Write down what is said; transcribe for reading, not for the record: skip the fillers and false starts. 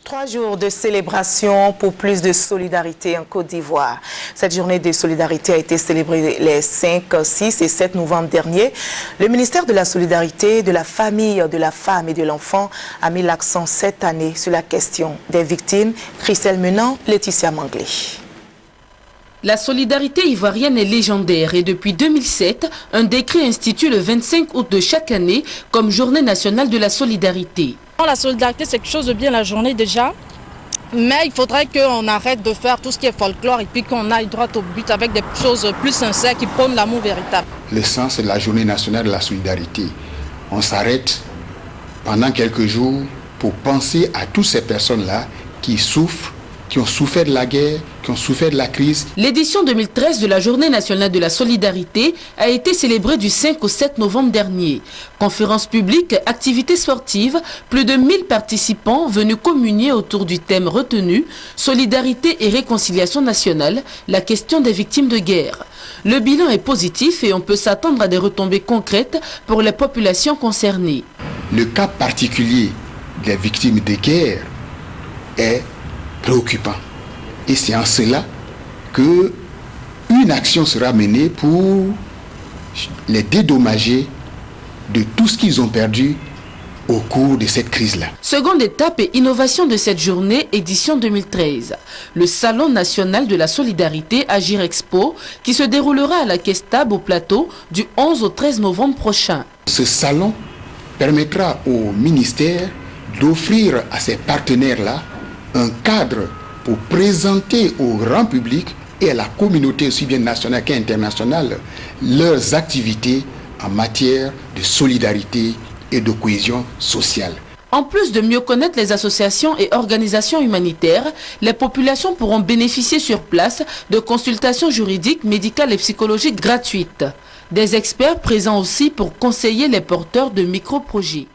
3 jours de célébration pour plus de solidarité en Côte d'Ivoire. Cette journée de solidarité a été célébrée les 5, 6 et 7 novembre dernier. Le ministère de la Solidarité, de la Famille, de la Femme et de l'Enfant a mis l'accent cette année sur la question des victimes. Christelle Menant, Laetitia Manglé. La solidarité ivoirienne est légendaire et depuis 2007, un décret institue le 25 août de chaque année comme journée nationale de la solidarité. La solidarité, c'est quelque chose de bien la journée déjà, mais il faudrait qu'on arrête de faire tout ce qui est folklore et puis qu'on aille droit au but avec des choses plus sincères qui prônent l'amour véritable. Le sens de la journée nationale de la solidarité. On s'arrête pendant quelques jours pour penser à toutes ces personnes-là qui souffrent, qui ont souffert de la guerre, qui ont souffert de la crise. L'édition 2013 de la Journée nationale de la solidarité a été célébrée du 5 au 7 novembre dernier. Conférences publiques, activités sportives, plus de 1000 participants venus communier autour du thème retenu « Solidarité et réconciliation nationale, la question des victimes de guerre ». Le bilan est positif et on peut s'attendre à des retombées concrètes pour les populations concernées. Le cas particulier des victimes de guerre est préoccupant. Et c'est en cela qu'une action sera menée pour les dédommager de tout ce qu'ils ont perdu au cours de cette crise-là. Seconde étape et innovation de cette journée, édition 2013. Le Salon national de la solidarité Agir Expo qui se déroulera à la Caisse Table au Plateau du 11 au 13 novembre prochain. Ce salon permettra au ministère d'offrir à ses partenaires-là un cadre pour présenter au grand public et à la communauté aussi bien nationale qu'internationale leurs activités en matière de solidarité et de cohésion sociale. En plus de mieux connaître les associations et organisations humanitaires, les populations pourront bénéficier sur place de consultations juridiques, médicales et psychologiques gratuites. Des experts présents aussi pour conseiller les porteurs de micro-projets.